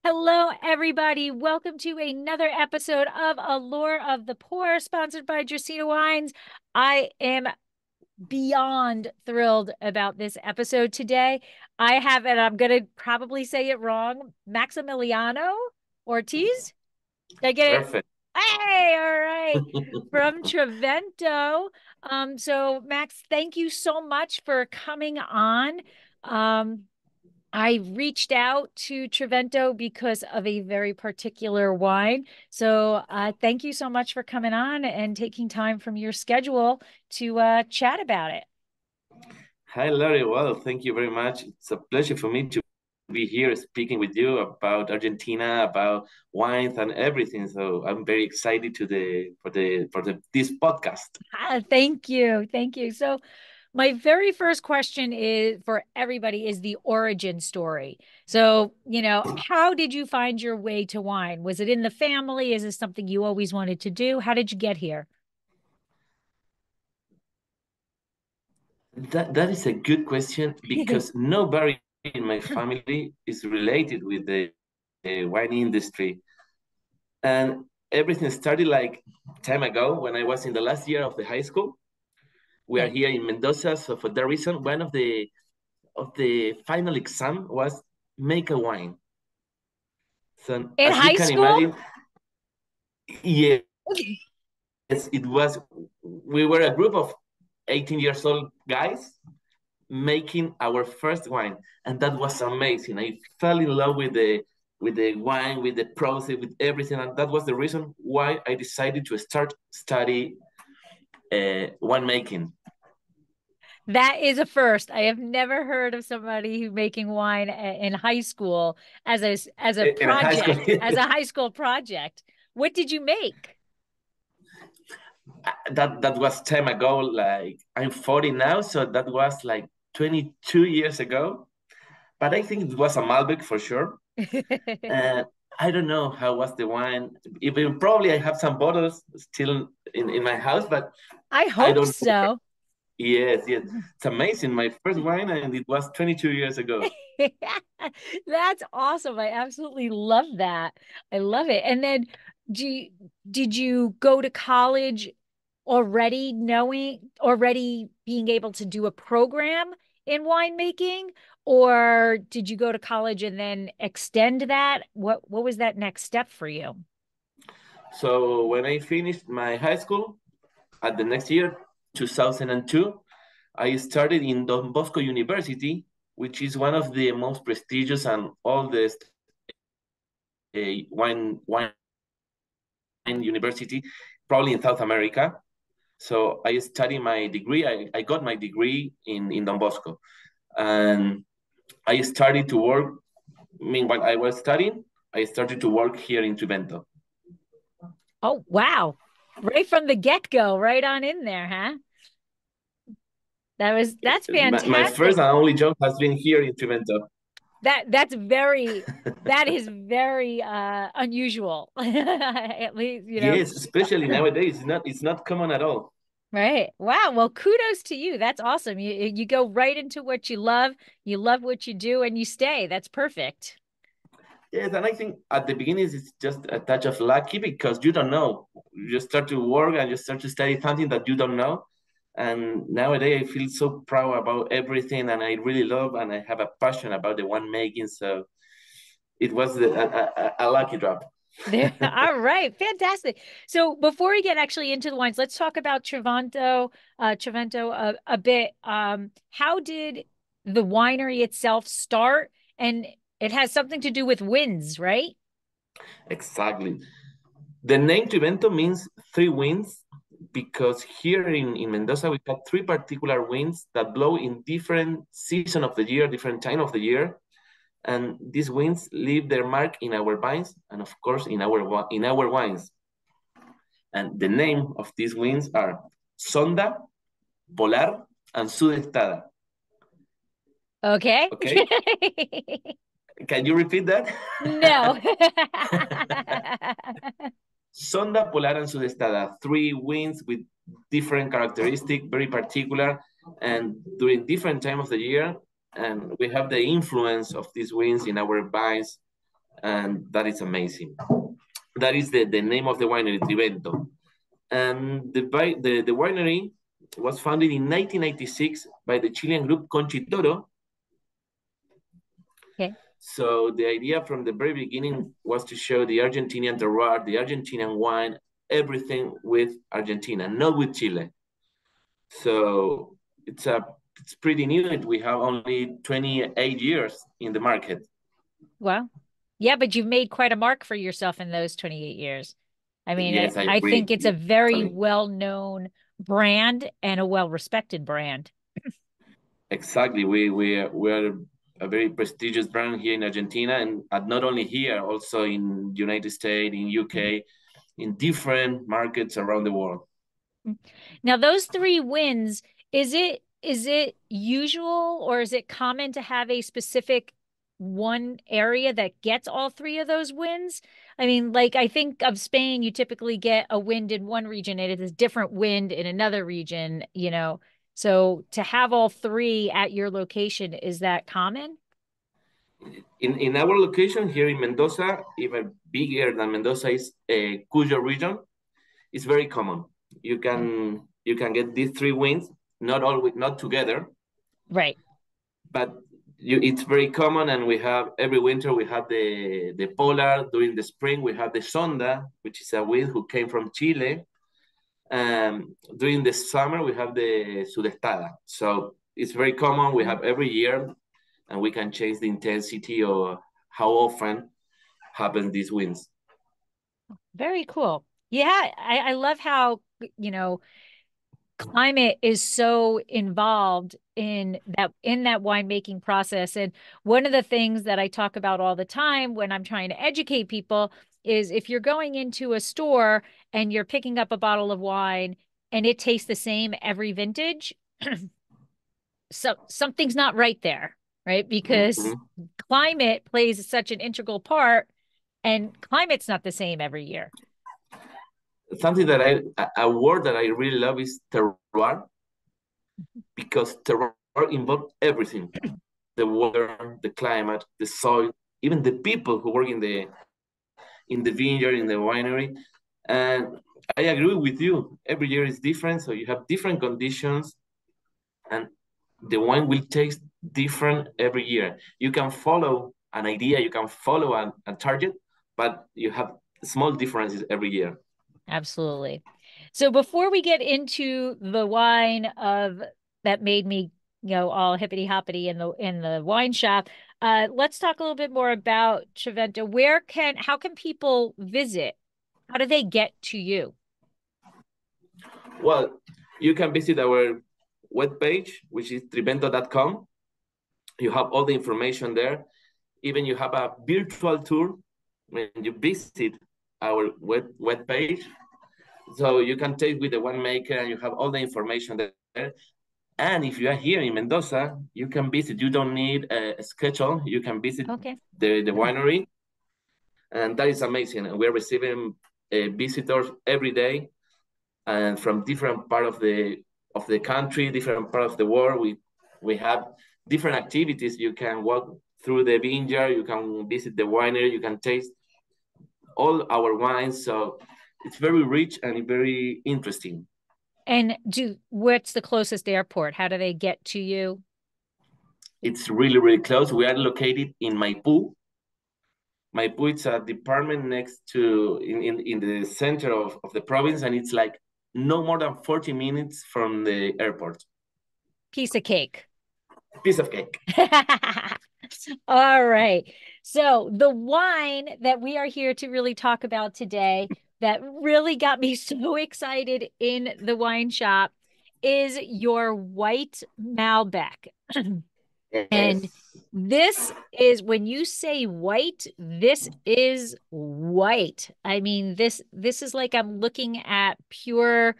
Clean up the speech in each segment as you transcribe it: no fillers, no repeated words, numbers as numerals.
Hello, everybody. Welcome to another episode of Allure of the Poor, sponsored by Dracaena Wines. I am beyond thrilled about this episode today. I have, and I'm going to probably say it wrong, Maximiliano Ortiz. Did I get it? Perfect. Hey, all right. From Trivento. So Max, thank you so much for coming on. Um, I reached out to Trivento because of a very particular wine. So thank you so much for coming on and taking time from your schedule to chat about it. Hi, Larry. Well, thank you very much. It's a pleasure for me to be here speaking with you about Argentina, about wines and everything. So I'm very excited to the for the this podcast. Thank you. Thank you. So my very first question is for everybody is the origin story. So, how did you find your way to wine? Was it in the family? Is this something you always wanted to do? How did you get here? That is a good question because nobody in my family is related with the wine industry, and everything started like time ago when I was in the last year of the high school. We are Yeah. here in Mendoza, so for that reason, one of the final exam was make a wine. So In as you high can school? imagine, yes, it was. We were a group of 18 years old guys making our first wine, and that was amazing. I fell in love with the wine, with the process, with everything, and that was the reason why I decided to start study winemaking. That is a first. I have never heard of somebody who making wine in high school as a In a high school. project, as a high school project. What did you make? That was time ago. Like I'm 40 now, so that was like 22 years ago. But I think it was a Malbec for sure. And I don't know how was the wine. Even probably I have some bottles still in my house, but I I hope don't know. so. Yes, yes. It's amazing. My first wine, and it was 22 years ago. That's awesome. I absolutely love that. I love it. And then do you, did you go to college already being able to do a program in winemaking, or did you go to college and then extend that? What was that next step for you? So when I finished my high school, at the next year, 2002, I started in Don Bosco University, which is one of the most prestigious and oldest wine university, probably in South America. So I studied my degree. I got my degree in Don Bosco. And I started to work. Meanwhile, I was studying, I started to work here in Trivento. Oh, wow. Right from the get-go, right on in there, huh? That's My fantastic. first and only job has been here in Trivento. That is very unusual. At least, Yes, especially nowadays, it's not common at all. right. Wow. Well, kudos to you. That's awesome. You go right into what you love what you do, and you stay. That's perfect. Yes, and I think at the beginning it's just a touch of lucky because you don't know. You start to work and you start to study something that you don't know. And nowadays I feel so proud about everything, and I really love and I have a passion about the winemaking. So it was a lucky drop. There. All right. Fantastic. So before we get actually into the wines, let's talk about Trivento a bit. How did the winery itself start? And it has something to do with winds, right? Exactly. The name Trivento means three winds because here in Mendoza we have three particular winds that blow in different season of the year, different time of the year, and these winds leave their mark in our vines and of course in our wines. And the name of these winds are Sonda, Polar, and Sudestada. Okay. Okay, can you repeat that? No. Sonda, Polar, and Sudestada, three winds with different characteristics, very particular, and during different time of the year. And we have the influence of these winds in our vines. and that is amazing. That is the name of the winery, Trivento. And the winery was founded in 1996 by the Chilean group Conchitoro. Okay. So the idea from the very beginning was to show the Argentinian terroir, the Argentinian wine, everything with Argentina, not with Chile. So it's pretty new. We have only 28 years in the market. Well, yeah, but you've made quite a mark for yourself in those 28 years. I mean, Yes, I I agree. think it's a very Totally. well-known brand and a well-respected brand. Exactly. We're a very prestigious brand here in Argentina, and not only here, also in United States, in UK, in different markets around the world. Now, those three wins, is it usual or is it common to have a specific one area that gets all three of those wins? I mean, like I think of Spain, you typically get a wind in one region and it is different wind in another region, you know. So to have all three at your location, is that common? In our location here in Mendoza, even bigger than Mendoza is Cuyo region. It's very common. You can get these three wins, not together, Right. but it's very common. And we have every winter we have the Polar. During the spring we have the Sonda, which is a win who came from Chile. During the summer we have the Sudestada. So it's very common. We have every year, and we can change the intensity or how often happen these winds. Very cool. Yeah, I love how, you know, climate is so involved in that winemaking process. And one of the things that I talk about all the time when I'm trying to educate people is if you're going into a store and you're picking up a bottle of wine and it tastes the same every vintage, so something's not right there, right? Because Mhm. climate plays such an integral part and climate's not the same every year. Something that a word that I really love is terroir, because terroir involves everything: the weather, the climate, the soil, even the people who work in the vineyard, in the winery. And I agree with you. Every year is different, so you have different conditions, and the wine will taste different every year. You can follow an idea, you can follow a target, but you have small differences every year. Absolutely. So before we get into the wine of that made me, all hippity hoppity in the wine shop, let's talk a little bit more about Trivento. How can people visit? How do they get to you? Well, you can visit our webpage, which is trivento.com. You have all the information there. Even you have a virtual tour when you visit our web page. So you can take with the winemaker and you have all the information there. And if you are here in Mendoza, you can visit. You don't need a schedule. You can visit Okay. the winery, and that is amazing. And we're receiving visitors every day, and from different part of the country, different part of the world. We have different activities. You can walk through the vineyard. You can visit the winery. You can taste all our wines. So it's very rich and very interesting. And what's the closest airport? How do they get to you? It's really, really close. We are located in Maipú. Maipú is a department next to in the center of the province, and it's like no more than 40 minutes from the airport. Piece of cake. Piece of cake. All right. So the wine that we are here to really talk about today that really got me so excited in the wine shop is your White Malbec. And Yes. this is when you say white, this is white. I mean, this is like I'm looking at pure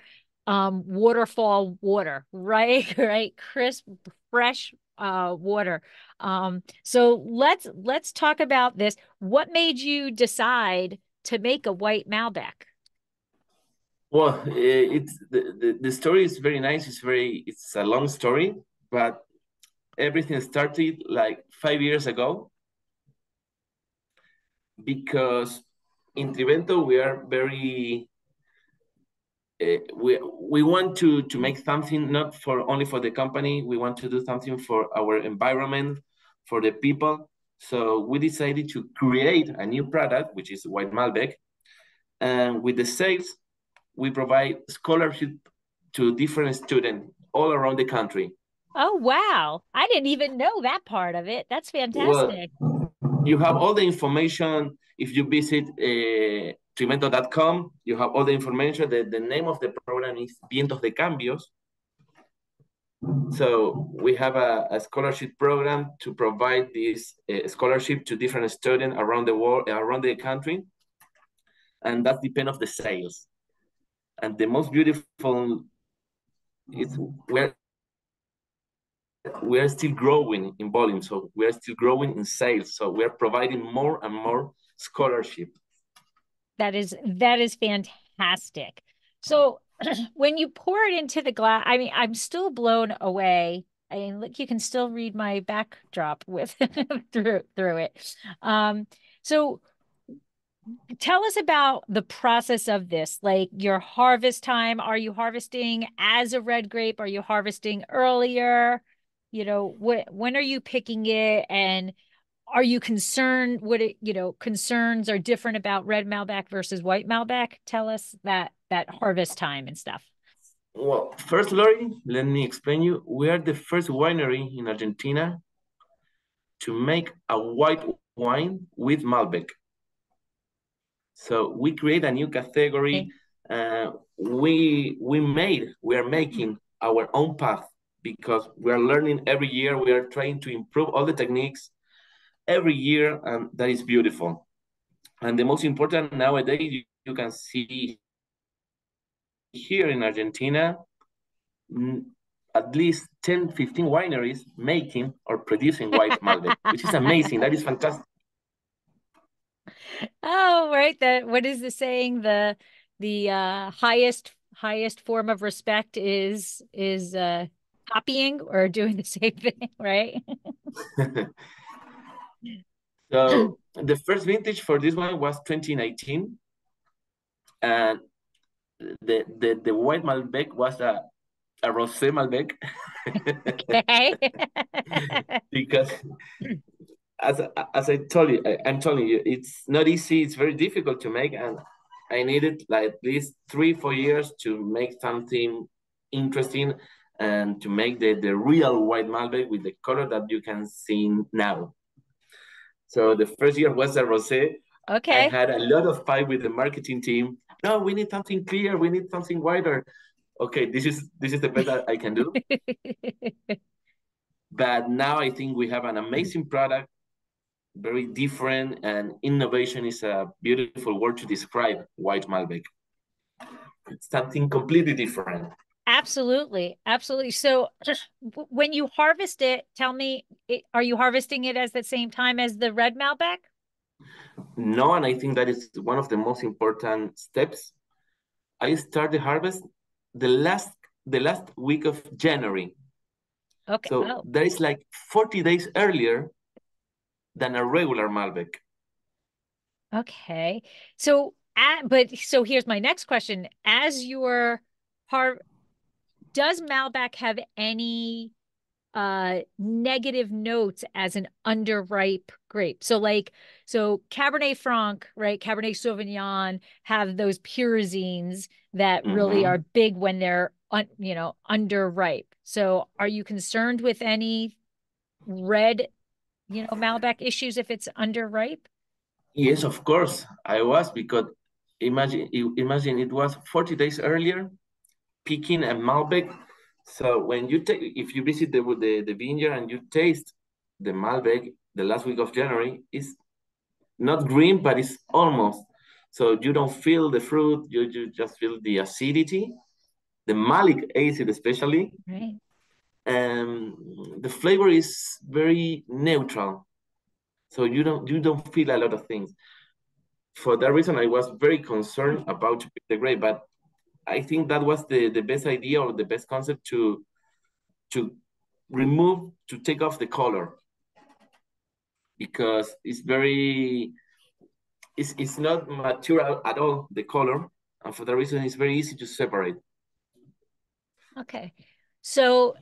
waterfall water, right? Right? Crisp, fresh water. So let's talk about this. What made you decide to make a white Malbec? Well, it's the story is very nice. It's a long story, but everything started like 5 years ago. because in Trivento we are very we want to make something not for only for the company. We want to do something for our environment, for the people. So we decided to create a new product, which is White Malbec, and with the sales, we provide scholarship to different students all around the country. Oh, wow. I didn't even know that part of it. That's Well, fantastic. you have all the information if you visit Trivento.com. You have all the information. The name of the program is Vientos de Cambios. So we have a scholarship program to provide this scholarship to different students around the world, around the country, and that depends on the sales. And the most beautiful is we're still growing in volume, so we're still growing in sales. So we're providing more and more scholarship. That is fantastic. So when you pour it into the glass, I mean, I'm still blown away. I mean, look, you can still read my backdrop with through it. So tell us about the process of this, like your harvest time. Are you harvesting as a red grape? Are you harvesting earlier? You know, when are you picking it? And are you concerned what it, concerns are different about red Malbec versus white Malbec? Tell us that harvest time and stuff. Well, first, Lori, let me explain you. We are the first winery in Argentina to make a white wine with Malbec. So we create a new category. We are making our own path because we are learning every year. We are trying to improve all the techniques every year, and that is beautiful. And the most important nowadays, you can see here in Argentina, at least 10, 15 wineries making or producing white Malbec, which is amazing. That is fantastic. Oh, right. That what is the saying? The highest form of respect is copying or doing the same thing, right? So the first vintage for this one was 2019, and the white Malbec was a rosé Malbec. Okay. Because as I told you, I'm telling you, it's not easy. It's very difficult to make, and I needed like at least 3-4 years to make something interesting and to make the real white Malbec with the color that you can see now. So the first year was a rosé. I Okay. had a lot of fight with the marketing team. No, we need something clear. We need something wider. Okay, this is the best that I can do. But now I think we have an amazing product, very different, and innovation is a beautiful word to describe white Malbec. It's something completely different. Absolutely. Absolutely. So when you harvest it, tell me, are you harvesting it as the same time as the red Malbec? No, and I think that is one of the most important steps. I start the harvest the last the last week of January. Okay. So Oh, that is like 40 days earlier than a regular Malbec. okay. So, but so here's my next question. As your har does Malbec have any negative notes as an underripe grape? So like Cabernet Franc, right? Cabernet Sauvignon have those pyrazines that really are Mm-hmm. big when they're underripe. So are you concerned with any red, Malbec issues if it's underripe? Yes, of course, I was because imagine it was 40 days earlier picking a Malbec. So when you take, if you visit the vineyard and you taste the Malbec the last week of January, it's not green, but it's almost. So you don't feel the fruit, you just feel the acidity, the malic acid especially. Right. The flavor is very neutral. So you don't feel a lot of things. For that reason, I was very concerned about to pick the grape, but I think that was the best idea or the best concept to take off the color because it's very it's not mature at all, the color, and for that reason, it's very easy to separate. Okay. So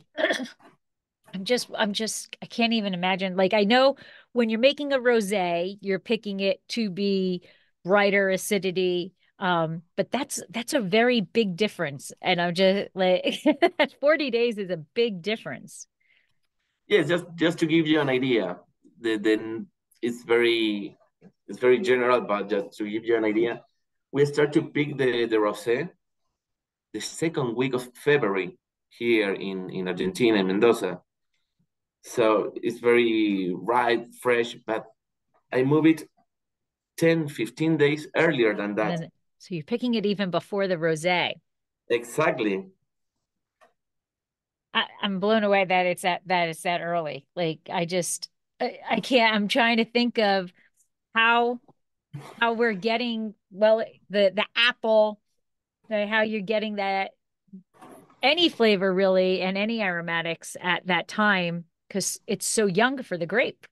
I can't even imagine. Like I know when you're making a rosé, you're picking it to be brighter acidity. But that's a very big difference. And I'm just like 40 days is a big difference. Yes, just to give you an idea, then it's very general, but just to give you an idea, we start to pick the rosé the second week of February here in Argentina, in Mendoza. So it's very ripe, fresh, but I move it 10, 15 days earlier than And that. then so you're picking it even before the rosé. Exactly. I'm blown away that it's that early. Like I can't. I'm trying to think of how how we're getting well the apple, how you're getting that any flavor really and any aromatics at that time because it's so young for the grape.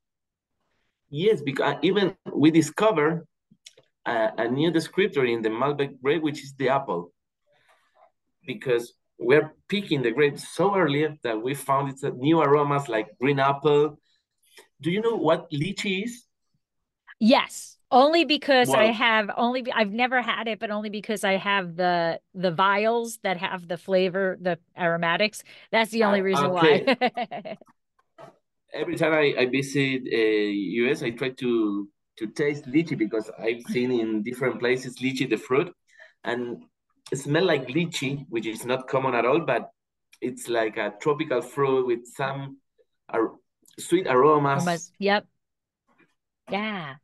Yes, because even we discover a new descriptor in the Malbec grape, which is the apple, because we're picking the grapes so early that we found it's a new aromas like green apple. Do you know what lychee is? Yes, only because Well, I've never had it, but only because I have the vials that have the flavor, the aromatics. That's the only reason why. okay. Every time I visit US, I try to taste lychee because I've seen in different places lychee the fruit, and it smell like lychee, which is not common at all, but it's like a tropical fruit with some ar- sweet aromas. Yep. Yeah.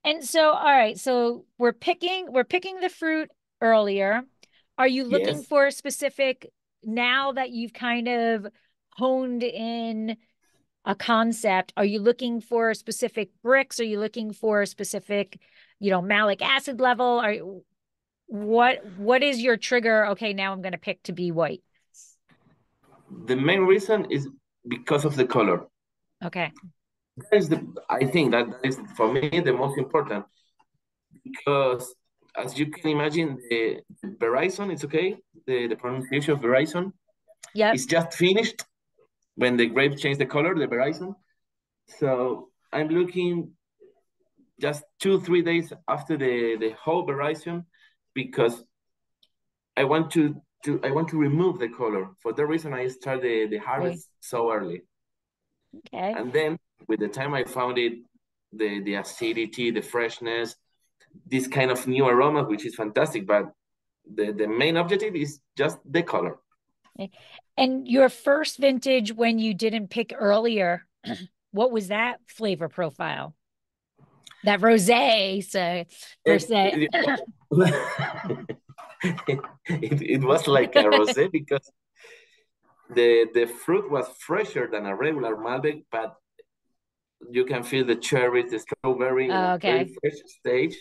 And so, all right, so we're picking the fruit earlier. Are you looking Yes, for a specific now that you've kind of honed in a concept? Are you looking for specific bricks? Are you looking for a specific, malic acid level? Are what is your trigger? Okay, now I'm going to pick to be white. the main reason is because of the color. Okay. That is I think that is for me the most important because as you can imagine, the Verizon, it's okay. The pronunciation of Verizon Yep. is just finished when the grapes change the color, the Verizon. So I'm looking just 2, 3 days after the whole Verizon because I want to remove the color. For that reason, I start the Right. harvest so early, Okay. and then with the time I found it, the acidity, the freshness, this kind of new aroma, which is fantastic. But the main objective is just the color. Okay. And your first vintage when you didn't pick earlier, what was that flavor profile? That rosé, so per It, se. it, it was like a rosé because the fruit was fresher than a regular Malbec, but you can feel the cherries, the strawberry in a very Okay. fresh stage,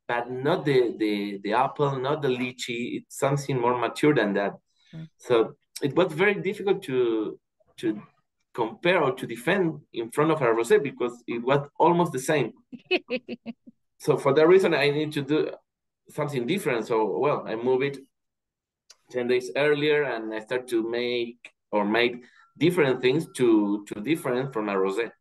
but not the apple, not the lychee. It's something more mature than that. So it was very difficult to compare or to defend in front of a rosé because it was almost the same. So for that reason, I need to do something different. So well, I move it 10 days earlier, and I start to make different things to different from a rosé.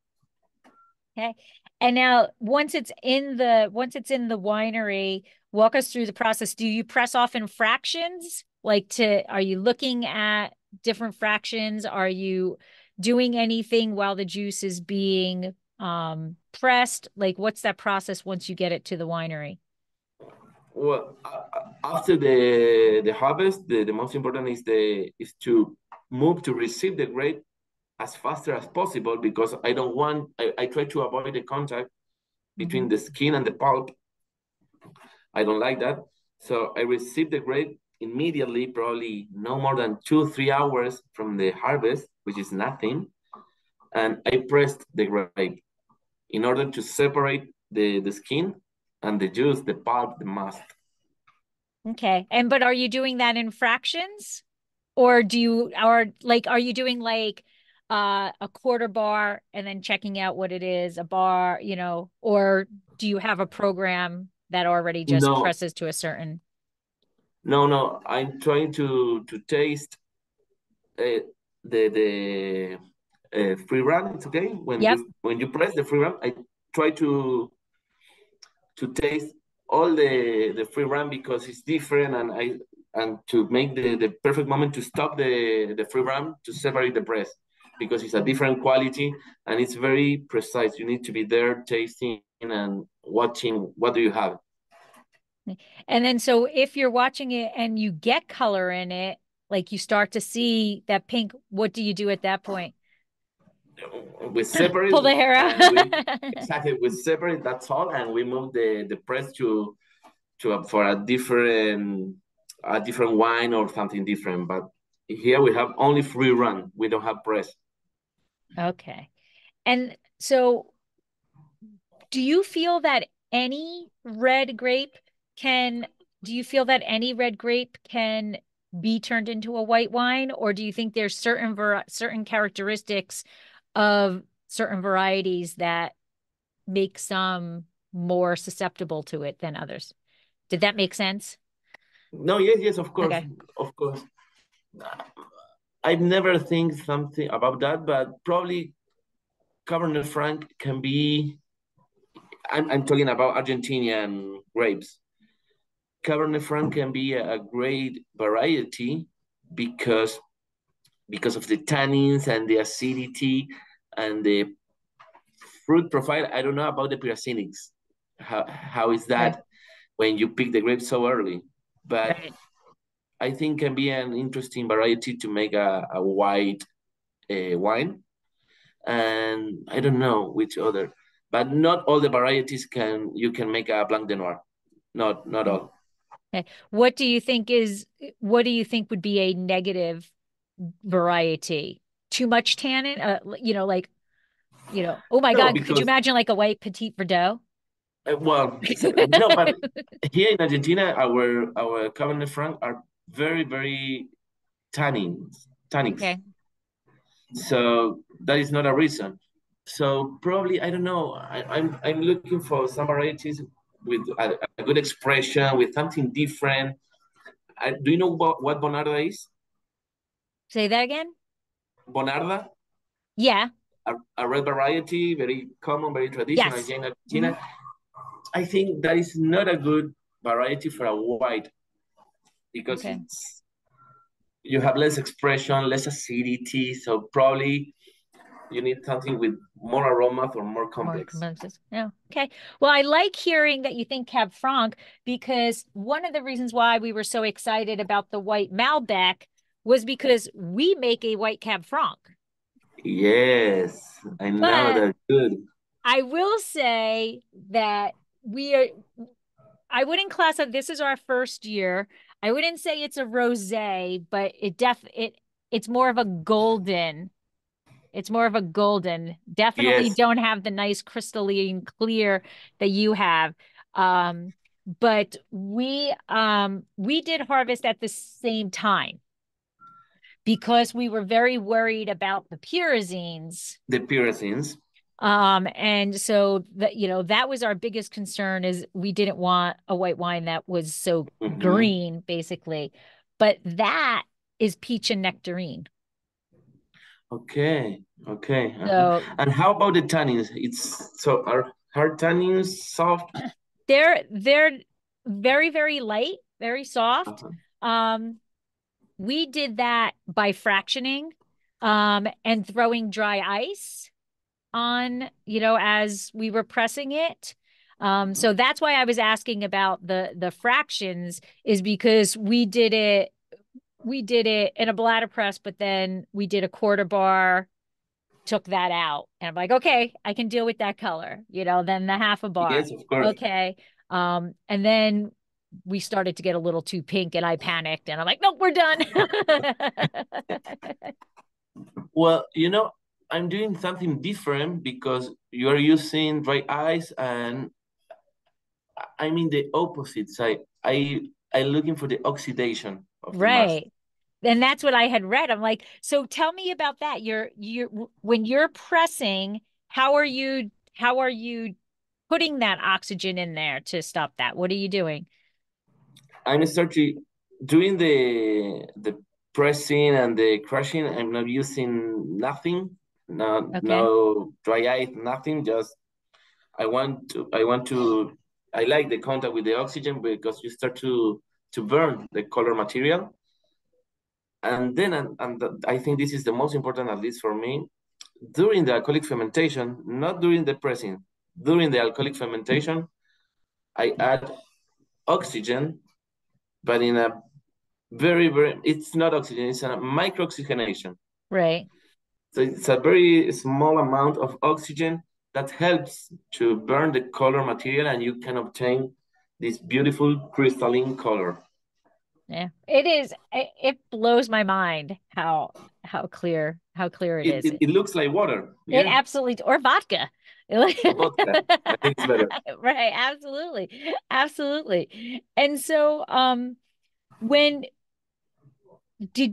Okay. And now once it's in the winery, walk us through the process. Do you press off in fractions? Are you looking at different fractions? Are you doing anything while the juice is being pressed? Like what's that process once you get it to the winery? Well, after the harvest, the most important is to move to receive the grape as faster as possible because I try to avoid the contact between Mhm. the skin and the pulp. I don't like that. So I receive the grape immediately, probably no more than 2, 3 hours from the harvest, which is nothing. And I pressed the grape in order to separate the skin and the juice, the pulp, the must. Okay. And but are you doing that in fractions? Or are you doing like a quarter bar and then checking out what it is, a bar, or do you have a program? that already just No, presses to a certain. no. I'm trying to taste uh, the free run. It's okay Yep. when you press the free run. I try to taste all the free run because it's different, and to make the perfect moment to stop the free run to separate the press because it's a different quality and it's very precise. You need to be there tasting and watching what do you have. And then so if you're watching it and you get color in it, like you start to see that pink, what do you do at that point? We separate Pull the hair and we out. exactly we separate, that's all, and we move the press for a different wine or something different. But here we have only free run. We don't have press. Okay. And so do you feel that any red grape can, do you feel that any red grape can be turned into a white wine, or do you think there's certain characteristics of certain varieties that make some more susceptible to it than others? Did that make sense? No, yes, of course, Okay. of course. I've never think something about that, but probably Cabernet Franc can be. I'm talking about Argentinian grapes. Cabernet Franc can be a great variety because because of the tannins and the acidity and the fruit profile. I don't know about the pyrazinics. How is Right. that when you pick the grapes so early? But Right. I think can be an interesting variety to make a white wine. And I don't know which other, but not all the varieties can you can make a blanc de noir. Not all. Okay. What do you think would be a negative variety? Too much tannin? Like, oh my No, God, could you because imagine like a white Petit Verdot? well, no, but here in Argentina, our Cabernet Franc are very tannics. Okay. So that is not a reason. So probably I don't know. I'm looking for some varieties with a good expression, with something different. Do you know what Bonarda is? Say that again? Bonarda, Yeah. a red variety, very common, very traditional Yes. here in Hmm. Argentina. I think that is not a good variety for a white because Okay. it's you have less expression, less acidity. So probably you need something with more aromas or more More complex. complexes. Yeah. Okay. Well, I like hearing that you think Cab Franc because one of the reasons why we were so excited about the white Malbec was because we make a white Cab Franc. Yes, I know But that good. I will say that we are, I wouldn't class it, this is our first year. I wouldn't say it's a rosé, but it's more of a golden. It's more of a golden. Definitely Yes, don't have the nice crystalline clear that you have. But we did harvest at the same time because we were very worried about the pyrazines. the pyrazines. And so that was our biggest concern is we didn't want a white wine that was so Mhm. green, basically. But that is peach and nectarine. Okay. So And how about the tannins? It's so are hard tannins soft? they're very, very light, very soft. Uh-huh. Um, we did that by fractioning, and throwing dry ice on, as we were pressing it. So that's why I was asking about the fractions is because we did it in a bladder press, but then we did a quarter bar, took that out. And I'm like, okay, I can deal with that color, then the half a bar. Yes, of course. Okay. And then we started to get a little too pink and I panicked and I'm like, nope, we're done. Well, I'm doing something different because you are using dry ice, and I mean the opposite side. I looking for the oxidation of the mass. Right. And that's what I had read. I'm like, so tell me about that. You're when you're pressing, how are you putting that oxygen in there to stop that? What are you doing? I'm starting doing the pressing and the crushing. I'm not using nothing, Okay. no dry ice, nothing. Just I want to I like the contact with the oxygen because you start to burn the color material. And then I think this is the most important, at least for me, during the alcoholic fermentation, not during the pressing, during the alcoholic fermentation, I add oxygen, but in a very, it's not oxygen, it's a micro oxygenation. Right. So it's a very small amount of oxygen that helps to burn the color material, and you can obtain this beautiful crystalline color. Yeah. It is it blows my mind how clear it It, is. it, it looks like water. It Yeah. absolutely or vodka. Vodka. I think it's better. Right, absolutely. Absolutely. And so when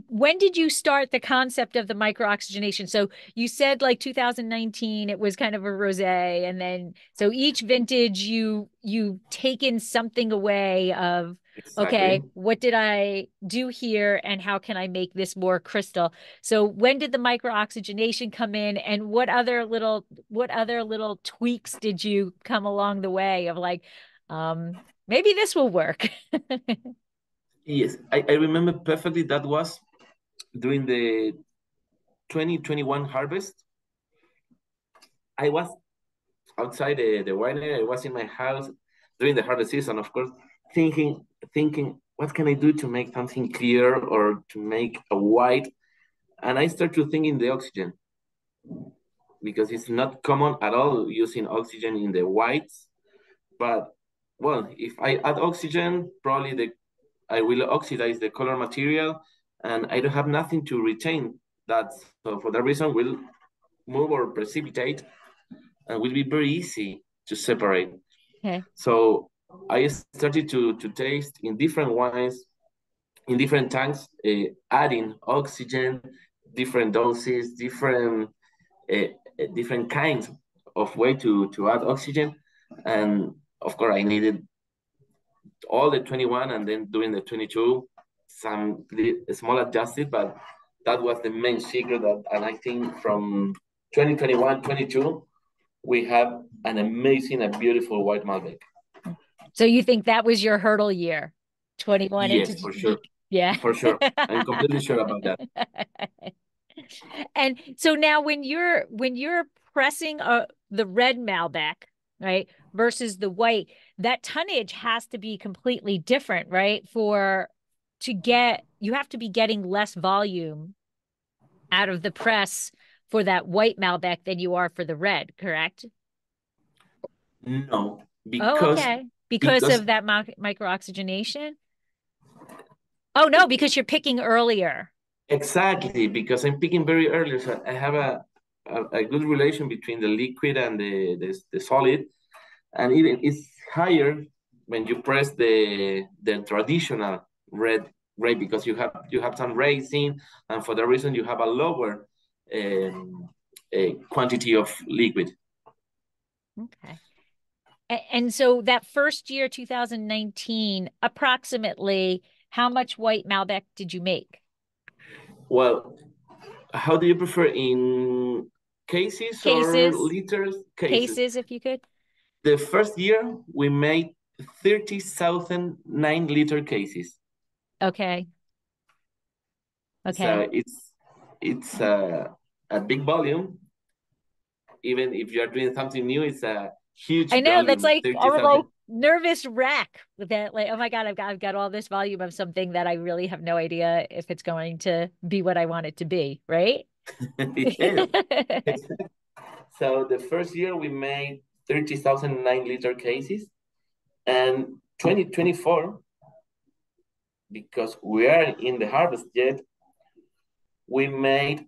when did you start the concept of the microoxygenation? So you said like 2019 it was kind of a rosé, and then so each vintage you taken something away of, okay, Exactly. what did I do here and how can I make this more crystal? So when did the microoxygenation come in, and what other little tweaks did you come along the way of like maybe this will work? Yes, I remember perfectly that was during the 2021 harvest. I was outside the winery. I was in my house during the harvest season, of course, thinking, what can I do to make something clear or to make a white? And I start to think in the oxygen because it's not common at all using oxygen in the whites. But well, if I add oxygen, probably the I will oxidize the color material, and I don't have nothing to retain that. So for that reason, will move or precipitate, and will be very easy to separate. Okay. So I started to taste in different wines, in different tanks, adding oxygen, different doses, different kinds of way to add oxygen, and of course I needed all the 21, and then during the 22 some small adjusted, but that was the main secret that, and I think from 2021 22 we have an amazing and beautiful white Malbec. So you think that was your hurdle year, 21 into Yes, for sure. yeah. For sure. I'm completely sure about that. And so now when you're pressing the red Malbec, right, versus the white, that tonnage has to be completely different, right? For to get you have to be getting less volume out of the press for that white Malbec than you are for the red, correct? No, Oh, okay. Because because of that microoxygenation? Oh no, because you're picking earlier. exactly, because I'm picking very early, so I have a good relation between the liquid and the solid, and even it's higher when you press the traditional red because you have some raising, and for that reason you have a lower um, quantity of liquid. Okay. And so that first year, 2019, approximately how much white Malbec did you make? Well, how do you prefer, in cases or Cases, liters? Cases. cases, if you could. The first year we made 30,000 9-liter cases. Okay. Okay. So it's a big volume. Even if you are doing something new, it's a huge I know that's volume. like a 30,000. nervous wreck with that. Like, oh my God, I've got all this volume of something that I really have no idea if it's going to be what I want it to be, right? Yes. So the first year we made 30,000 9-liter cases, and 2024, because we are in the harvest yet, we made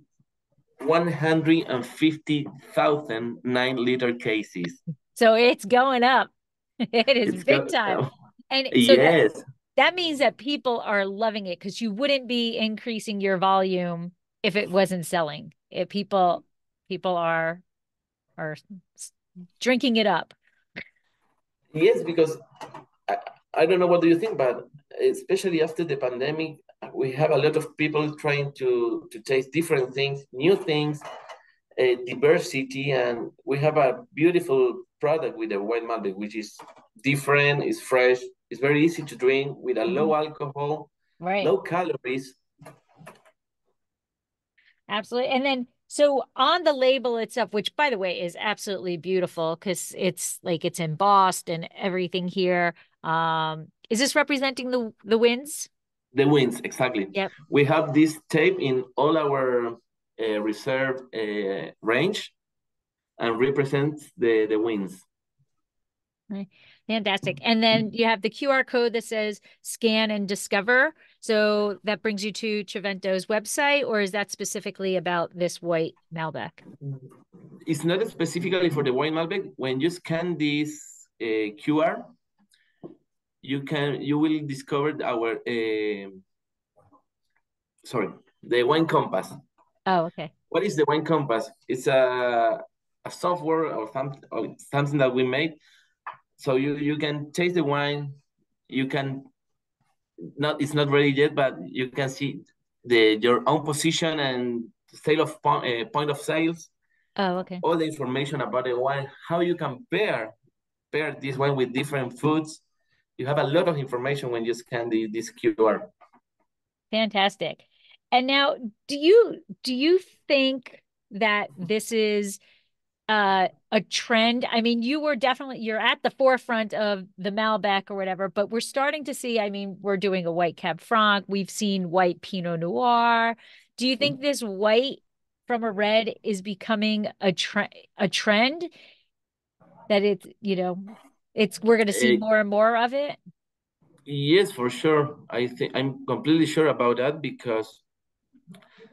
150,000 9-liter cases. So it's going up. It is It's big got time. And so yes, that means that people are loving it because you wouldn't be increasing your volume if it wasn't selling. If people are drinking it up. Yes, because I, I don't know what do you think, but especially after the pandemic, we have a lot of people trying to taste different things, new things, diversity, and we have a beautiful product with the white Malbec, which is different, is fresh, it's very easy to drink with a Mhm. low alcohol, Right. low calories. Absolutely. And then, so on the label itself, which by the way is absolutely beautiful because it's like it's embossed and everything here. Is this representing the winds? The wins, exactly. Yep. We have this tape in all our reserve range and represents the wins. Right. Fantastic. And then you have the QR code that says scan and discover. So that brings you to Trivento's website, or is that specifically about this white Malbec? It's not specifically for the wine Malbec. When you scan this QR, you will discover our sorry, the wine compass. Oh, okay. What is the wine compass? It's a software or something that we made. So you can taste the wine. You can not it's not ready yet, but you can see the your own position and sale of point of sales, Oh, okay. all the information about the wine, how you can pair this wine with different foods. You have a lot of information when you scan this QR. Fantastic. And now, do you think that this is a trend? I mean, you're at the forefront of the Malbec or whatever, but we're starting to see, I mean, we're doing a white Cab Franc, we've seen white Pinot Noir. Do you think this white from a red is becoming a trend that it's we're going to see Uh, more and more of it? yes, for sure. I think I'm completely sure about that because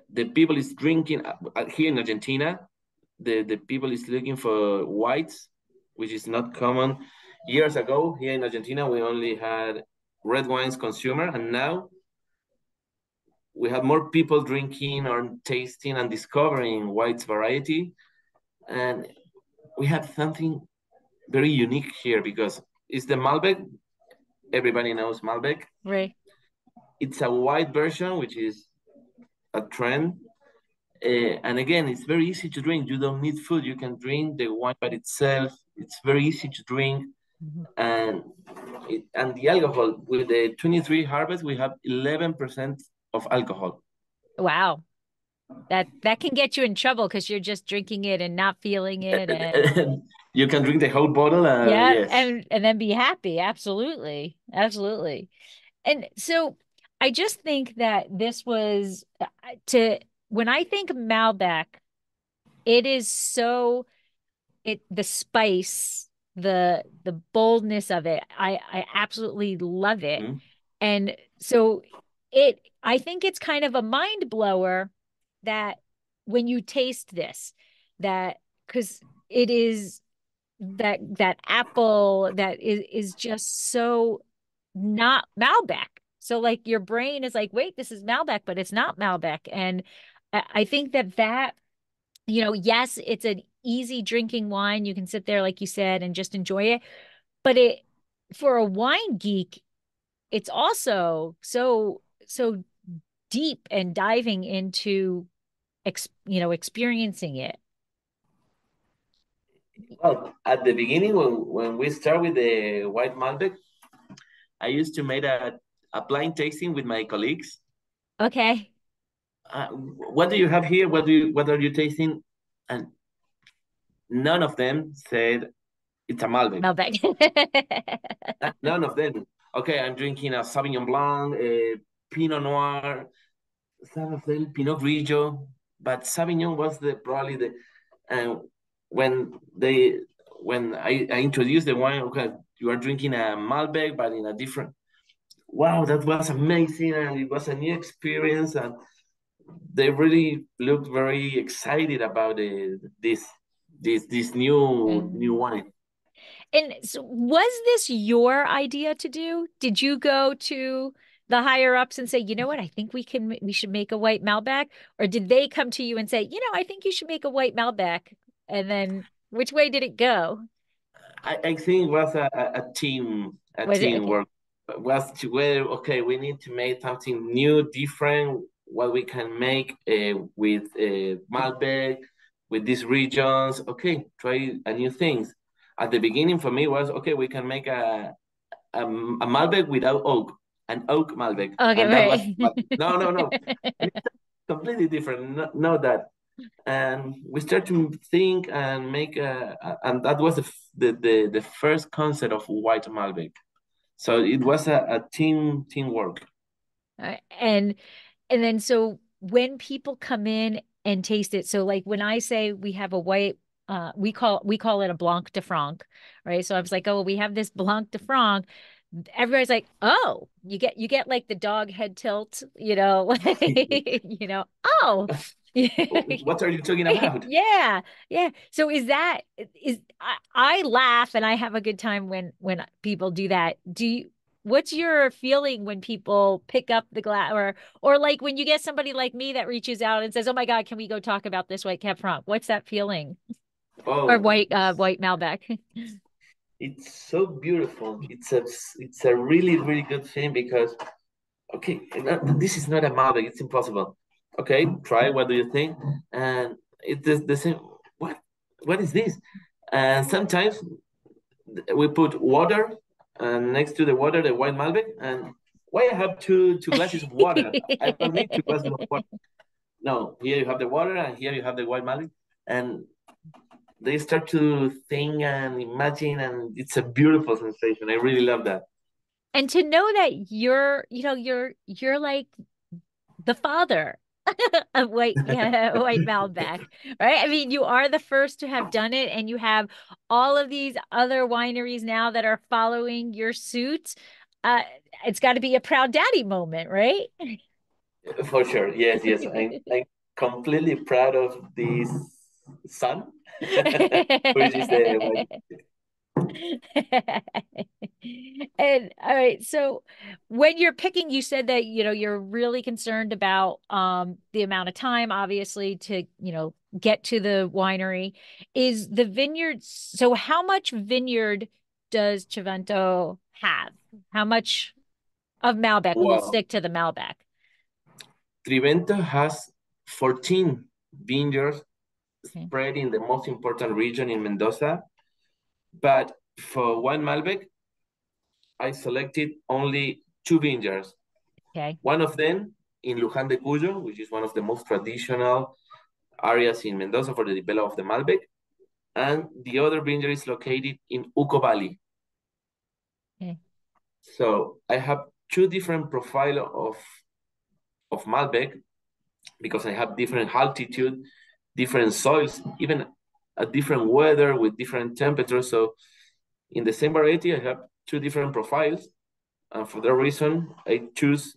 the people is drinking here in Argentina. The people is looking for whites, which is not common. Years ago, here in Argentina, we only had red wines consumer, and now we have more people drinking or tasting and discovering whites variety. And we have something very unique here because it's the Malbec. Everybody knows Malbec. Right. It's a white version, which is a trend. And again, it's very easy to drink. You don't need food. You can drink the wine by itself. It's very easy to drink. Mhm. And and the alcohol with the 23 harvest, we have 11% of alcohol. Wow. That can get you in trouble because you're just drinking it and not feeling it and You can drink the whole bottle. yeah, Yes. and then be happy. Absolutely. Absolutely. And so I just think that this was to when I think Malbec, it is so it the spice, the boldness of it. I absolutely love it. Mhm. And so I think it's kind of a mind blower that when you taste this, that because it is that apple that is just so not Malbec. So like your brain is like, wait, this is Malbec, but it's not Malbec. And I think that yes, it's an easy drinking wine. You can sit there, like you said, and just enjoy it. But for a wine geek, it's also so deep and diving into experiencing it. Well, at the beginning, when we start with the white Malbec, I used to make a blind tasting with my colleagues. Okay. What do you have here? What are you tasting? And none of them said it's a Malbec. Malbec. None of them. Okay, I'm drinking a Sauvignon Blanc, a Pinot Noir, some of them Pinot Grigio, but Sauvignon was the probably the and when they when I introduced the wine, okay, you are drinking a Malbec, but in a different. Wow, that was amazing, and it was a new experience, and they really looked very excited about this new Mm. wine. And so was this your idea to do? Did you go to the higher ups and say, you know what, I think we should make a white Malbec? Or did they come to you and say, I think you should make a white Malbec? And then which way did it go? I think it was a Was it okay? teamwork. Was together. Okay, we need to make something new, different. What we can make with Malbec, with these regions. Okay, try a new things. At the beginning, for me, was okay. We can make a Malbec without oak, an oak Malbec, Okay, and that was what. No, no, no, right. completely different. No, that, and we start to think and make and that was the first concept of white Malbec. So it was a teamwork. And then so when people come in and taste it, so like when I say we have a white we call it a Blanc de Franc, right? So I was like, oh, we have this Blanc de Franc. Everybody's like, oh, you get like the dog head tilt, oh. What are you talking about? Yeah, yeah. So I laugh and I have a good time when people do that. What's your feeling when people pick up the glass or like when you get somebody like me that reaches out and says, "Oh my God, can we go talk about this White Cab Franc?" What's that feeling? Or Oh, white Malbec. it's so beautiful. It's a really good thing because okay, this is not a Malbec. It's impossible. Okay, try. What do you think? And it's the same. What what is this? And sometimes we put water and next to the water the white Malbec, and why I have two glasses of water? I don't need two glasses of water. No, here you have the water and here you have the white Malbec, and they start to think and imagine, and it's a beautiful sensation. I really love that. And to know that you're like the father of white Malbec, right? I mean, you are the first to have done it, and you have all of these other wineries now that are following your suit. Uh, it's got to be a proud daddy moment, right? For sure, yes, yes. I'm completely proud of this son, which is the white. And all right, so when you're picking, you said that you're really concerned about the amount of time, obviously, to get to the winery. Is the vineyard so how much vineyard does Trivento have? How much of Malbec? We'll Well, stick to the Malbec. Trivento has 14 vineyards Okay. spread in the most important region in Mendoza. But for one Malbec, I selected only two vineyards. Okay. One of them in Luján de Cuyo, which is one of the most traditional areas in Mendoza for the development of the Malbec. And the other vineyard is located in Uco Valley. Okay. So I have two different profile of Malbec because I have different altitude, different soils, even a different weather with different temperatures. So in the same variety, I have two different profiles. And for that reason, I choose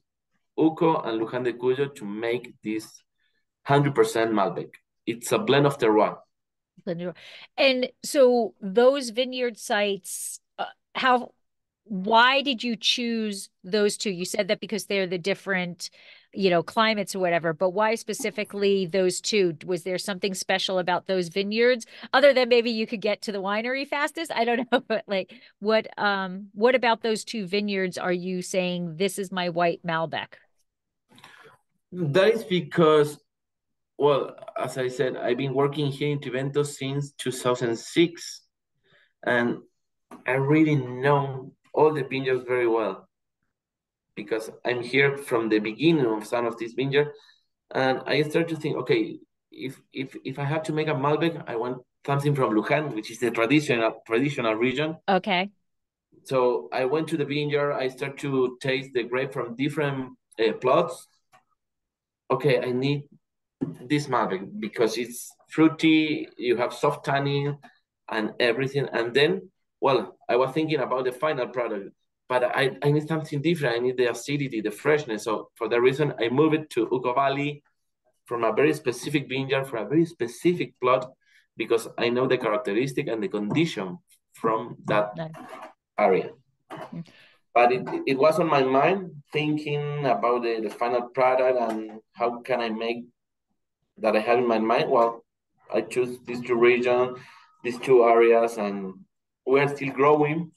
Uco and Luján de Cuyo to make this 100% Malbec. It's a blend of terroir. And so those vineyard sites, why did you choose those two? You said that because they're the different, climates or whatever, but why specifically those two? Was there something special about those vineyards other than maybe you could get to the winery fastest? I don't know, but like what about those two vineyards are you saying this is my white Malbec? That is because, well, as I said, I've been working here in Trivento since 2006, and I really know all the vineyards very well because I'm here from the beginning of some of these vineyards, and I start to think, okay, if I have to make a Malbec, I want something from Luján, which is the traditional region. Okay. So I went to the vineyard. I start to taste the grape from different plots. Okay, I need this Malbec because it's fruity. You have soft tannin and everything. And then, well, I was thinking about the final product, but I need something different. I need the acidity, the freshness. So for that reason, I moved it to Uco Valley from a very specific vineyard for a very specific plot because I know the characteristic and the condition from that No. area. But it was on my mind thinking about the final product and how can I make that I had in my mind. Well, I choose these two regions, these two areas, and we're still growing,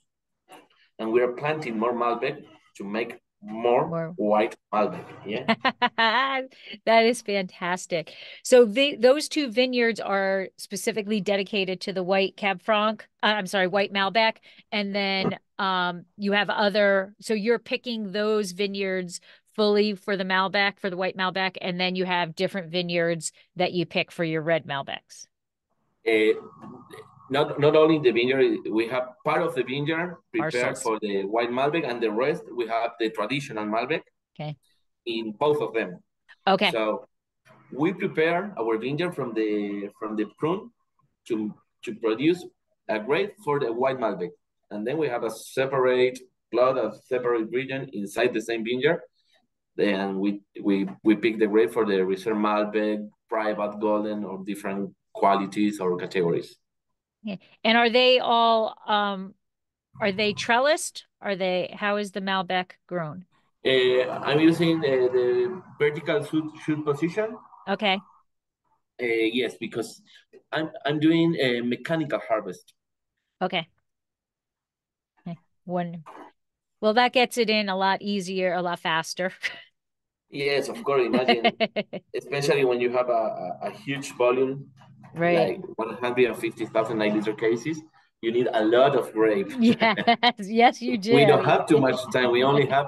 and we're planting more Malbec to make more More. white Malbec. Yeah. That is fantastic. So those two vineyards are specifically dedicated to the white Cab Franc. I'm sorry, white Malbec, and then you have other. So you're picking those vineyards fully for the Malbec, for the white Malbec, and then you have different vineyards that you pick for your red Malbecs. Uh, not only the vineyard, we have part of the vineyard prepared Parcels. for the white Malbec, and the rest we have the traditional Malbec Okay. in both of them. Okay. So we prepare our vineyard from the prune to produce a grape for the white Malbec, and then we have a separate plot, a separate region inside the same vineyard. Then we pick the grape for the reserve Malbec, private golden, or different qualities or categories. Yeah. And are they trellised? Are they, how is the Malbec grown? I'm using the vertical shoot position. Okay. Yes, because I'm doing a mechanical harvest. Okay. Okay. One. Well, that gets it in a lot easier, a lot faster. Yes, of course. Imagine, especially when you have a huge volume, Right. like 150,000 9-liter cases, you need a lot of grape. Yes. Yes, you We do. don't have too much time. We only have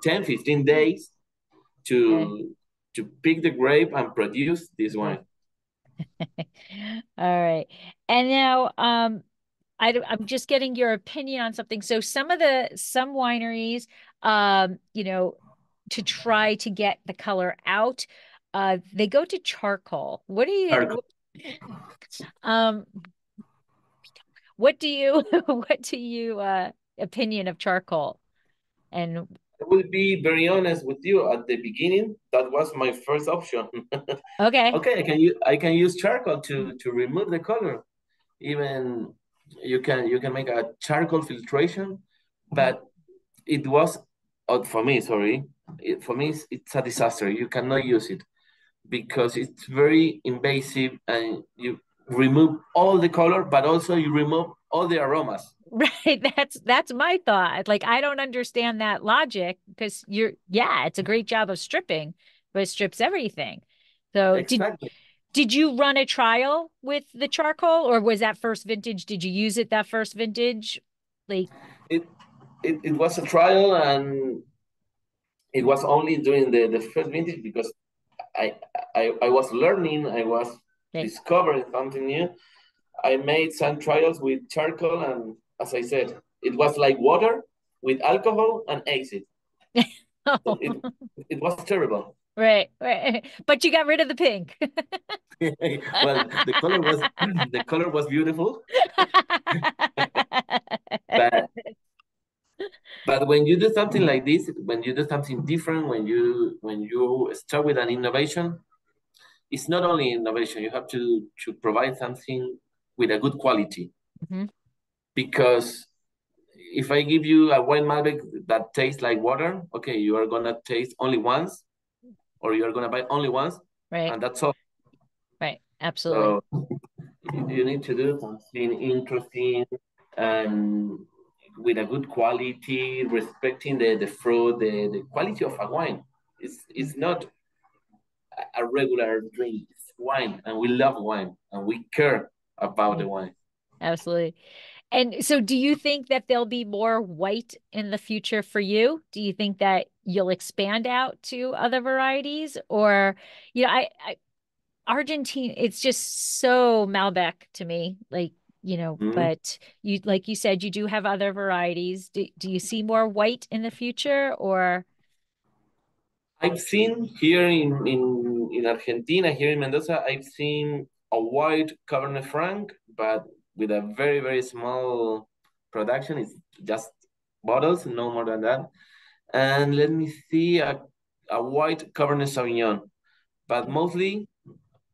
10, 15 days Okay. to pick the grape and produce this Yeah. wine. All right. And now, I'm just getting your opinion on something. So some wineries, you know, to try to get the color out, they go to charcoal. Um, what do you, what do you, opinion of charcoal? And I will be very honest with you. At the beginning, that was my first option. okay. Okay, I can use charcoal to remove the color. Even you can make a charcoal filtration, Mhm. but it was for me. Sorry, for me it's a disaster. You cannot use it because it's very invasive, and you remove all the color, but also you remove all the aromas. Right. That's my thought. Like I don't understand that logic because yeah, it's a great job of stripping, but it strips everything. So Exactly. did you run a trial with the charcoal or was that first vintage? Did you use it that first vintage? Like, It it was a trial, and it was only during the first vintage because I, I was learning, I was like discovering something new. I made some trials with charcoal, and as I said, it was like water with alcohol and acid. So oh, it was terrible. right, right. But you got rid of the pink. Well, the color was beautiful, but when you do something like this, when you do something different, when you start with an innovation, it's not only innovation. You have to provide something with a good quality, Mhm. because if I give you a white Malbec that tastes like water, okay, you are gonna taste only once, or you are gonna buy only once, Right, and that's all. right. Absolutely. So you need to do something interesting and with a good quality, respecting the fruit, the quality of a wine. It's not a regular drink. It's wine, and we love wine, and we care about Yeah, the wine. absolutely. And so do you think that there'll be more white in the future for you? Do you think that you'll expand out to other varieties or I Argentine, it's just so Malbec to me. Like, Mm. but you like you said, you do have other varieties. Do you see more white in the future or I've seen here in Argentina, here in Mendoza, I've seen a white Cabernet Franc, but with a very, very small production. It's just bottles, no more than that. And let me see, a white Cabernet Sauvignon. But mostly,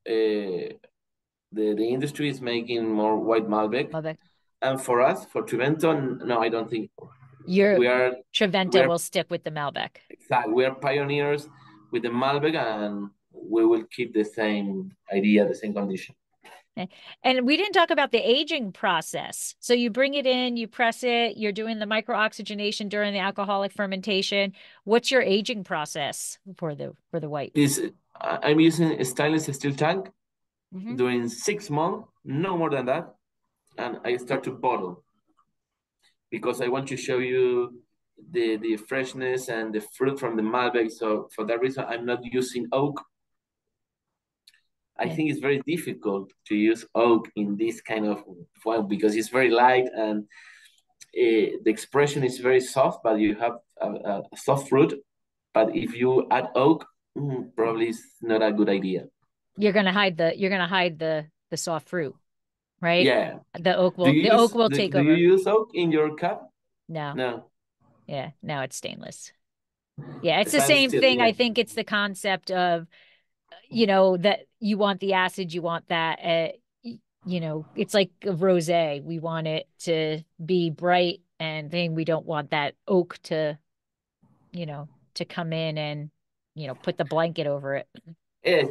the industry is making more white Malbec. Malbec? And for us, for Trivento, no, I don't think Your we are we Trivento are will stick with the Malbec. we are pioneers with the Malbec, and we will keep the same idea, the same condition. And we didn't talk about the aging process. So you bring it in, you press it, you're doing the microoxygenation during the alcoholic fermentation. What's your aging process for the white? Is I'm using a stainless steel tank Hmm. during 6 months, no more than that, and I start to bottle because I want to show you the freshness and the fruit from the Malbec. So for that reason, I'm not using oak. I Yeah. think it's very difficult to use oak in this kind of wine because it's very light and the expression is very soft, but you have a soft fruit. But if you add oak, probably it's not a good idea. You're gonna hide the soft fruit, right? Yeah. The oak will take Do you over. use oak in your cup? No. No. Yeah, now it's stainless. Yeah, it's the Stainless same steel. thing. Yeah. I think it's the concept of, that you want the acid, you want that, it's like a rosé. We want it to be bright and then we don't want that oak to come in and, put the blanket over it Yes,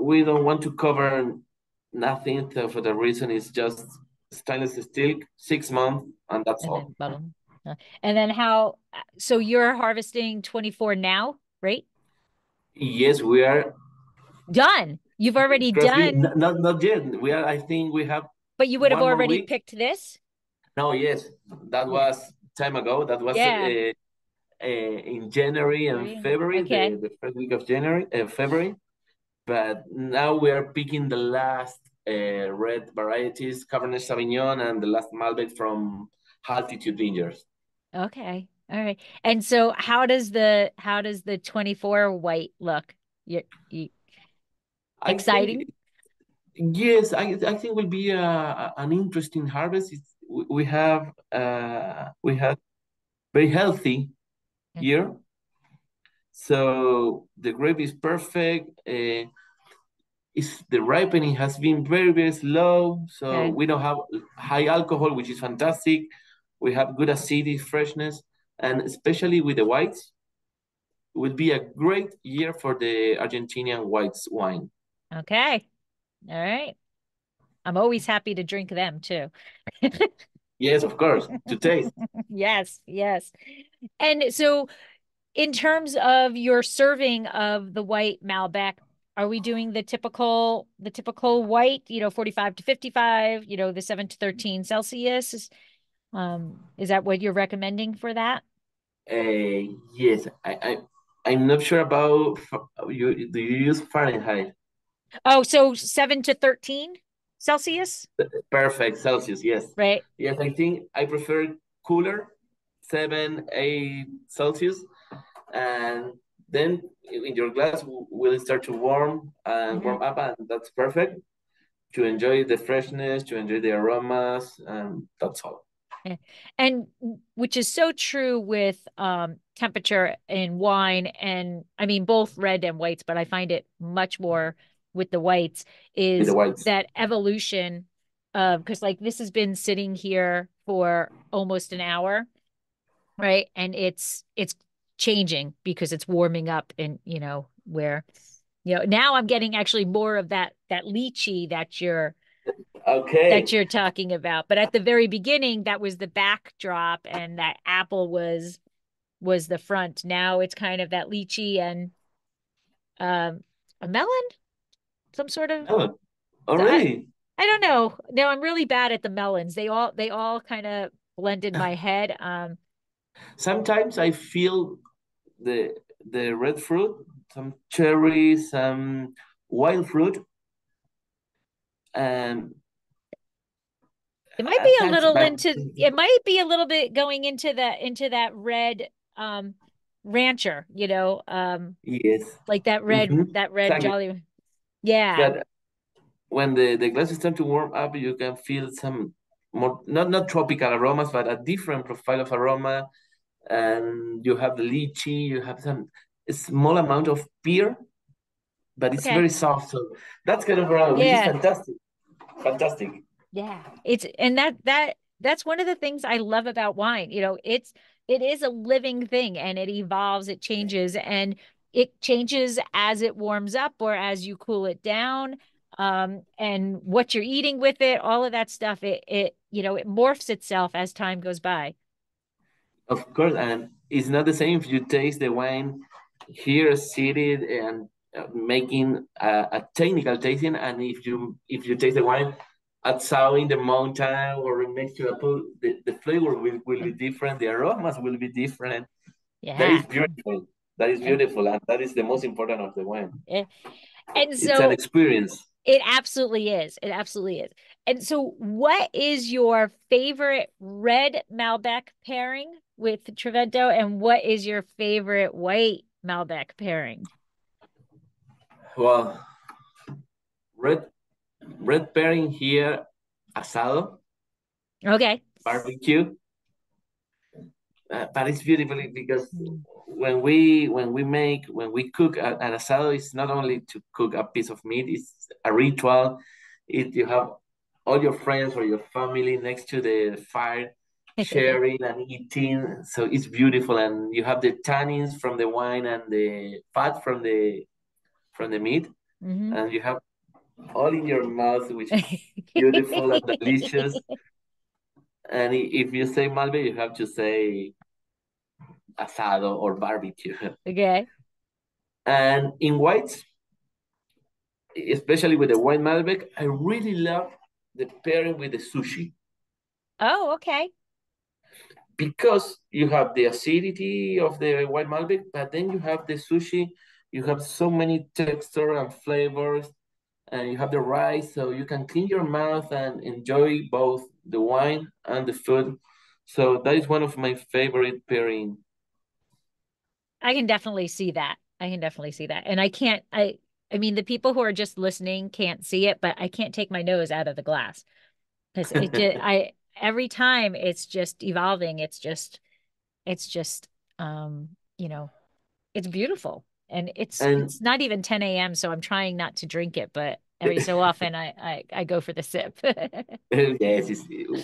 we don't want to cover nothing. So for the reason it's just stainless steel, 6 months, and that's and all. then bottom. And then so you're harvesting 24 now, right? Yes, we are. Done. You've already Trust me, done, not yet. We are. I think we have but you would have 1 more already week. picked this. No, yes, that Yeah. was time ago. That was Yeah. in January and February, Okay. the first week of January, February. But now we are picking the last red varieties, Cabernet Sauvignon, and the last Malbec from altitude vineyards. Okay. All right. And so how does the 24 white look? You I think exciting? yes, I think will be an interesting harvest. We have very healthy year, so the grape is perfect. Is the ripening has been very slow, so Okay. we don't have high alcohol, which is fantastic. We have good acidity, freshness, and especially with the whites, will be a great year for the Argentinian whites wine. Okay. All right. I'm always happy to drink them too. Yes, of course, to taste. Yes, yes. And so in terms of your serving of the white Malbec, are we doing the typical white, 45 to 55, the 7 to 13 Celsius? Is that what you're recommending for that? Yes, I'm not sure about you. Do you use Fahrenheit? Oh, so 7 to 13 Celsius, Perfect Celsius. Yes, right? yes. I think I prefer cooler, 7, 8 Celsius, and then in your glass will start to Mhm. warm up, and that's perfect to enjoy the freshness, to enjoy the aromas, and that's all. Yeah. And which is so true with temperature in wine, and I mean both red and whites, but I find it much more with the whites, With the is whites. that evolution of, because like this has been sitting here for almost an hour, right? And it's changing because it's warming up, and where now I'm getting actually more of that lychee that Okay. you're talking about. But at the very beginning, that was the backdrop, and that apple was the front. Now it's kind of that lychee and um a melon, some sort of. Oh, So already. I don't know. No, I'm really bad at the melons. They all kind of blend in my head. Sometimes I feel the the red fruit, some cherries, some wild fruit, and It might a be a touch, little but into it might be a little bit going into that red rancher, yes. like that red Exactly. jolly. Yeah. But when the glasses start to warm up, you can feel some more not tropical aromas, but a different profile of aroma. And you have the lychee, you have some small amount of beer, but it's Okay. very soft. So that's kind of aroma, which is Yeah. fantastic. Fantastic. Yeah. It's and that's one of the things I love about wine. It is a living thing, and it evolves, it changes, and it changes as it warms up or as you cool it down. and what you're eating with it, all of that stuff, it it morphs itself as time goes by. Of course, and it's not the same if you taste the wine here seated and making a technical tasting, and if you taste the wine outside in the mountain or next to a pool, the flavor will be different, the aromas will be different. That Yeah. is beautiful. That is beautiful, and that is the most important of the wine. Eh, And It's an so experience. it absolutely is. It absolutely is. And so, what is your favorite red Malbec pairing with Trivento, and what is your favorite white Malbec pairing? Well, red red pairing here, asado, Okay. barbecue. But it's beautiful because Mm. when we cook an asado, it's not only to cook a piece of meat; it's a ritual. You have all your friends or your family next to the fire, sharing and eating. So it's beautiful, and you have the tannins from the wine and the fat from the meat, hmm and you have all in your mouth, which is beautiful and delicious. And if you say Malbec, you have to say asado or barbecue. Okay. And in whites, especially with the white Malbec, I really love the pairing with the sushi Oh, okay. because you have the acidity of the white Malbec, but then you have the sushi. You have so many texture and flavors, and you have the rice, so you can clean your mouth and enjoy both the wine and the food. So that is one of my favorite pairing. I can definitely see that. I can definitely see that. And I mean, the people who are just listening can't see it, but I can't take my nose out of the glass because every time it's just evolving. It's just, um, you know, it's beautiful. And And it's not even 10 a.m., so I'm trying not to drink it, but every so often I go for the sip. yes,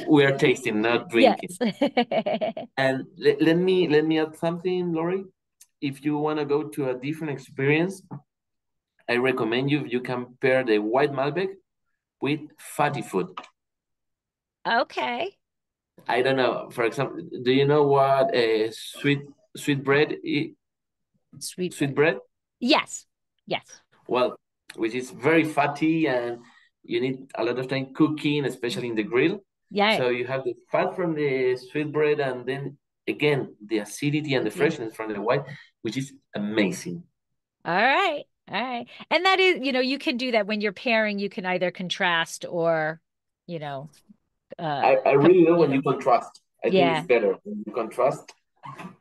we are tasting, not drinking. Yes. And let me add something, Lori. If you want to go to a different experience, I recommend you can pair the white Malbec with fatty food. Okay. I don't know. For example, do you know what a sweet bread sweet Sweetbread. bread? Yes. Yes. Well, which is very fatty and you need a lot of time cooking, especially in the grill. Yeah. So you have the fat from the sweet bread and then again the acidity and the Yeah. freshness from the white, which is amazing. All right. All right. And that is, you can do that when you're pairing, you can either contrast or, you know, I really love when you contrast. I think it's yeah. better when you contrast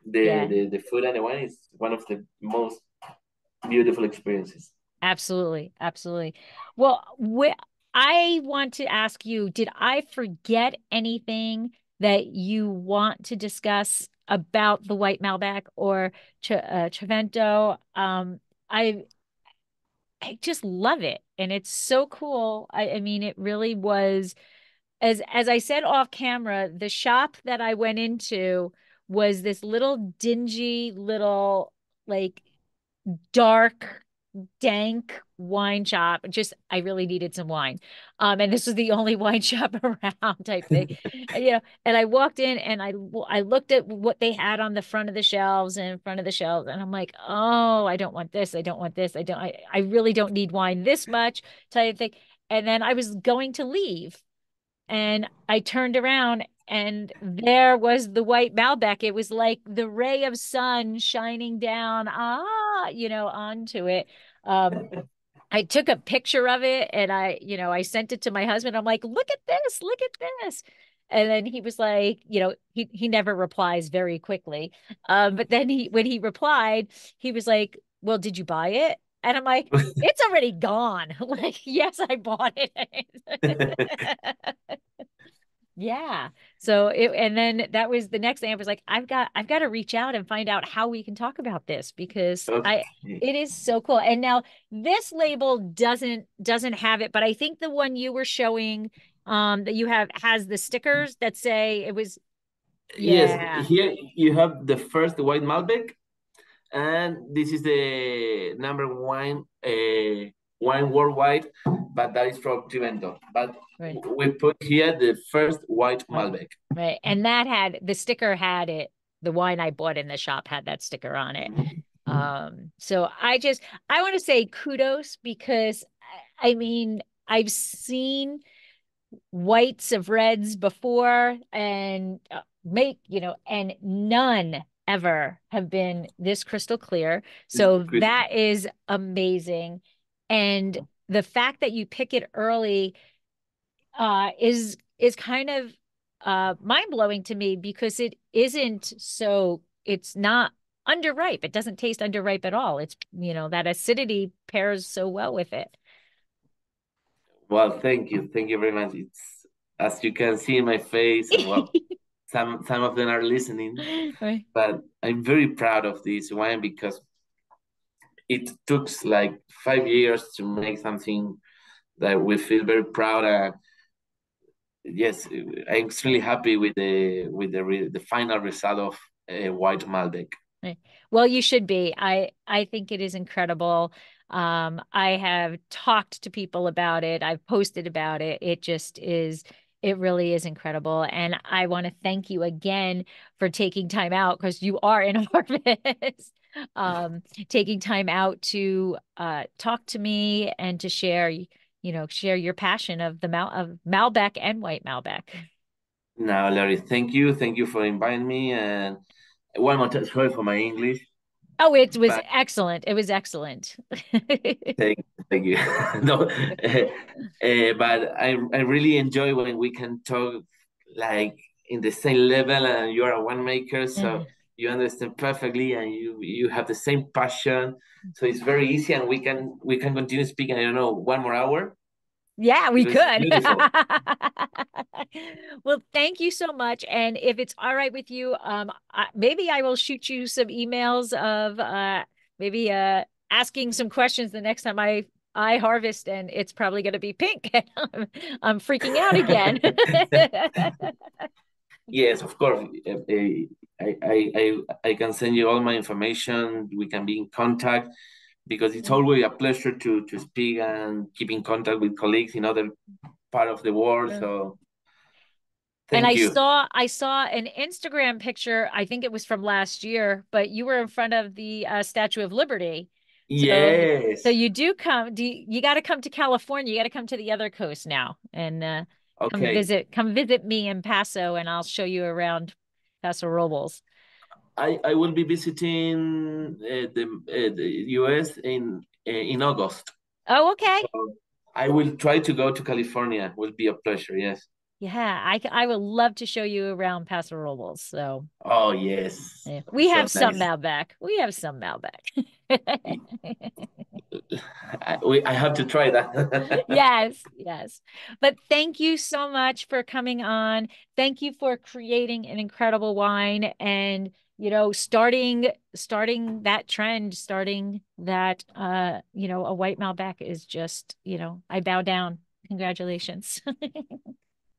the, Yeah. the, the food and the wine is one of the most beautiful experiences. Absolutely. Absolutely. Well, I want to ask you, did I forget anything that you want to discuss about the White Malbec or Trevento? I I just love it, and it's so cool. I mean, it really was, as I said off camera, the shop that I went into was this little dingy little, like, dark, dank wine shop. Just, I really needed some wine. And this was the only wine shop around, type thing. And I walked in and I looked at what they had on the front of the shelves and in front of the shelves, and I'm like, oh, I don't want this. I don't want this. I really don't need wine this much, type thing. And then I was going to leave, and I turned around, and there was the white Malbec. It was like the ray of sun shining down, onto it. Um, I took a picture of it, and I sent it to my husband. I'm like, look at this. And then he was like, he never replies very quickly. But then when he replied, he was like, well, did you buy it? And I'm like, it's already gone. Like, yes, I bought it. Yeah. And then that was the next thing. I was like, I've got to reach out and find out how we can talk about this, because Okay. it is so cool. And now this label doesn't have it, but I think the one you were showing, that you have, has the stickers that say it was, Yes, yeah. here you have the first white Malbec, and this is the number one wine worldwide, but that is from Trivento. But Right. we put here the first white Right. Malbec. Right. And that had the sticker had it. The wine I bought in the shop had that sticker on it. So I want to say kudos because I mean, I've seen whites of reds before and and none ever have been this crystal clear. So Crystal. that is amazing. And the fact that you pick it early is kind of mind-blowing to me because it's not underripe. It doesn't taste underripe at all. It's, that acidity pairs so well with it. Well, thank you very much. It's as you can see in my face, and well, some of them are listening, Right. but I'm very proud of this wine because it took like 5 years to make something that we feel very proud of. Yes, I'm extremely happy with the final result of White Malbec. Right. Well, you should be. I think it is incredible. I have talked to people about it. I've posted about it. It really is incredible. And I want to thank you again for taking time out because you are in harvest. Taking time out to talk to me and to share your passion of of Malbec and White Malbec. Now, Larry, thank you for inviting me, and one more time, sorry for my English, Oh, it was but excellent. It was excellent. thank you. No, but I really enjoy when we can talk like in the same level, and you're a winemaker, so you understand perfectly, and you have the same passion. So it's very easy, and we can continue speaking. I don't know, 1 more hour Yeah, we because it's could. beautiful. Well, thank you so much. And if it's all right with you, maybe I will shoot you some emails of maybe asking some questions the next time I harvest, and it's probably going to be pink. I'm freaking out again. Yes, of course. I can send you all my information. We can be in contact because it's always a pleasure to speak and keep in contact with colleagues in other part of the world. So And thank you. I saw an Instagram picture, I think it was from last year, but you were in front of the Statue of Liberty. So Yes. so you do come, you got to come to California. You got to come to the other coast now and Okay. come visit me in Paso and I'll show you around Paso Robles. I will be visiting the US in August. Oh, okay. So I will try to go to California. Will be a pleasure. Yes. Yeah, I would love to show you around Paso Robles. So Oh yes. yeah, we So have some nice. Malbec. We have some Malbec. I have to try that. Yes, yes. But thank you so much for coming on. Thank you for creating an incredible wine and, starting that trend, starting that a white Malbec is just, I bow down. Congratulations.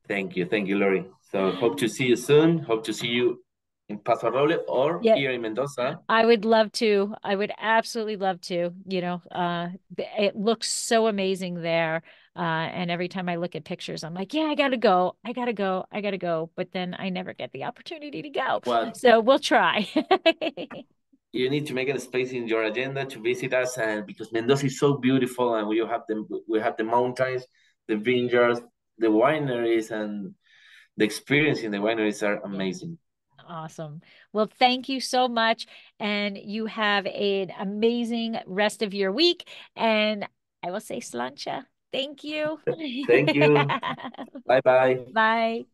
Thank you, Lori. So hope to see you soon. Hope to see you in Paso Roble or Yeah, here in Mendoza. I would love to. I would absolutely love to. It looks so amazing there. And every time I look at pictures, I'm like, yeah, I gotta go. I gotta go. I gotta go. But then I never get the opportunity to go. Well, So we'll try. you need to make a space in your agenda to visit us, and because Mendoza is so beautiful, and we have the mountains, the vineyards, the wineries, and the experience in the wineries are Yeah. amazing. Awesome. Well, thank you so much. And you have an amazing rest of your week. And I will say slancha. Thank you. Thank you. Bye bye. Bye.